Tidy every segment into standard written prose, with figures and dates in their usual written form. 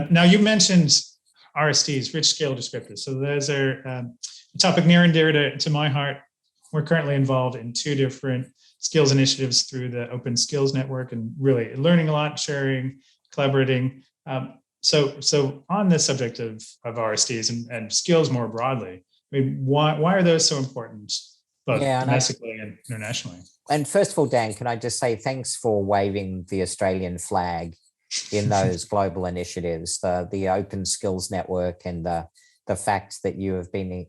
Now, you mentioned RSDs, rich skill descriptors. So those are a topic near and dear to my heart. We're currently involved in 2 different skills initiatives through the Open Skills Network, and really learning a lot, sharing, collaborating. So on the subject of RSDs and skills more broadly, I mean, why are those so important, both domestically and internationally? And first of all, Dan, can I just say thanks for waving the Australian flag in those global initiatives, the Open Skills Network, and the fact that you have been,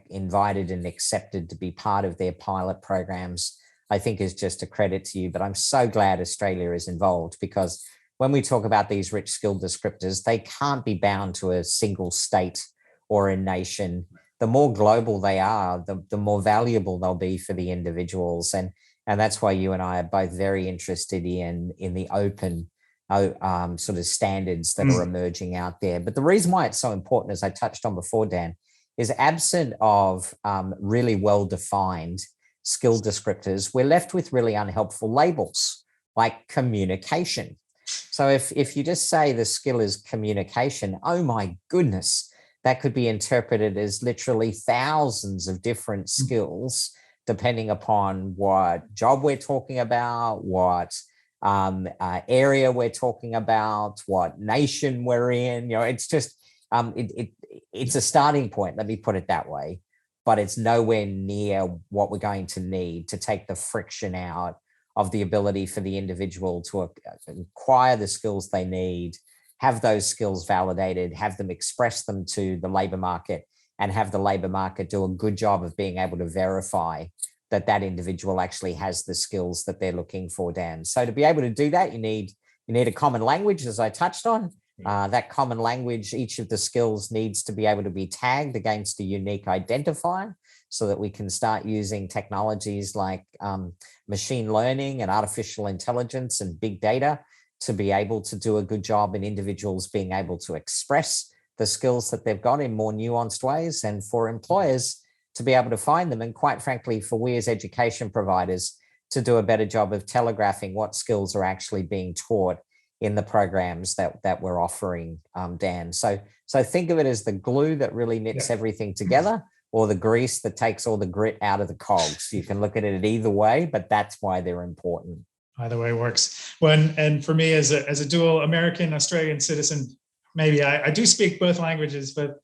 invited and accepted to be part of their pilot programs, I think is just a credit to you. But I'm so glad Australia is involved, because when we talk about these rich skill descriptors, they can't be bound to a single state or a nation. The more global they are, the more valuable they'll be for the individuals. And that's why you and I are both very interested in the open sort of standards that are emerging out there. But the reason why it's so important, as I touched on before, Dan, is absent of really well-defined skill descriptors, we're left with really unhelpful labels like communication. So if you just say the skill is communication, oh my goodness, that could be interpreted as literally thousands of different skills, depending upon what job we're talking about, what area we're talking about, what nation we're in. It's just, it's a starting point, let me put it that way, but it's nowhere near what we're going to need to take the friction out of the ability for the individual to acquire the skills they need, have those skills validated, have them express them to the labor market, and have the labor market do a good job of being able to verify that that individual actually has the skills that they're looking for, Dan. So to be able to do that, you need a common language, as I touched on. That common language, each of the skills needs to be able to be tagged against a unique identifier, so that we can start using technologies like machine learning and artificial intelligence and big data to be able to do a good job in individuals being able to express the skills that they've got in more nuanced ways, and for employers to be able to find them. And quite frankly, for we as education providers to do a better job of telegraphing what skills are actually being taught in the programs that we're offering, Dan. So think of it as the glue that really knits everything together, or the grease that takes all the grit out of the cogs. You can look at it either way, but that's why they're important. Either way works. And for me, as a dual American Australian citizen, maybe I do speak both languages, but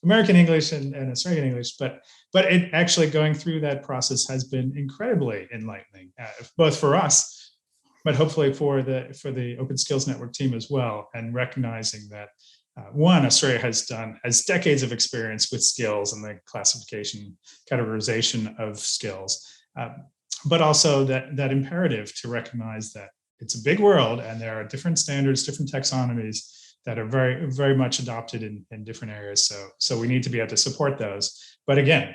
American English and Australian English, but it actually going through that process has been incredibly enlightening, both for us, but hopefully for the Open Skills Network team as well, and recognizing that Australia has decades of experience with skills and the classification, categorization of skills, but also that imperative to recognize that it's a big world and there are different standards, different taxonomies that are very, very much adopted in different areas. So we need to be able to support those. But again,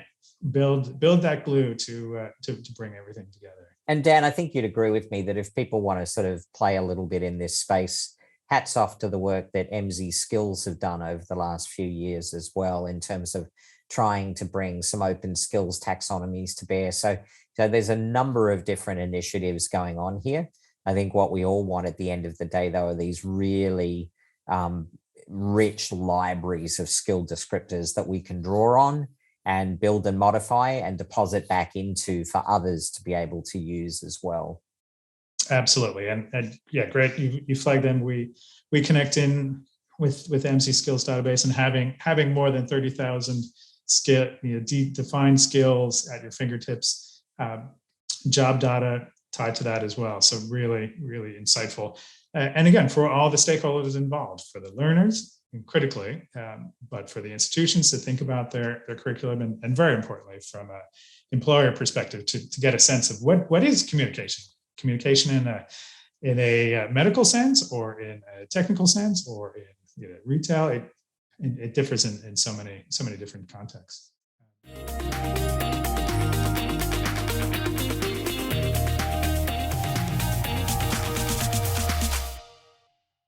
build that glue to bring everything together. And Dan, I think you'd agree with me that if people want to sort of play a little bit in this space, hats off to the work that MZ Skills have done over the last few years as well, in terms of trying to bring some open skills taxonomies to bear. So there's a number of different initiatives going on here. I think what we all want at the end of the day, though, are these really rich libraries of skill descriptors that we can draw on and build and modify and deposit back into for others to be able to use as well. Absolutely. And yeah, great. You flagged them. We connect in with MZ Skills database, and having more than 30,000 defined skills at your fingertips, job data tied to that as well. So really, really insightful. And again, for all the stakeholders involved, for the learners, critically, but for the institutions to think about their curriculum, and very importantly, from an employer perspective, to get a sense of what is communication. Communication in a medical sense, or in a technical sense, or in retail. It differs in so many different contexts.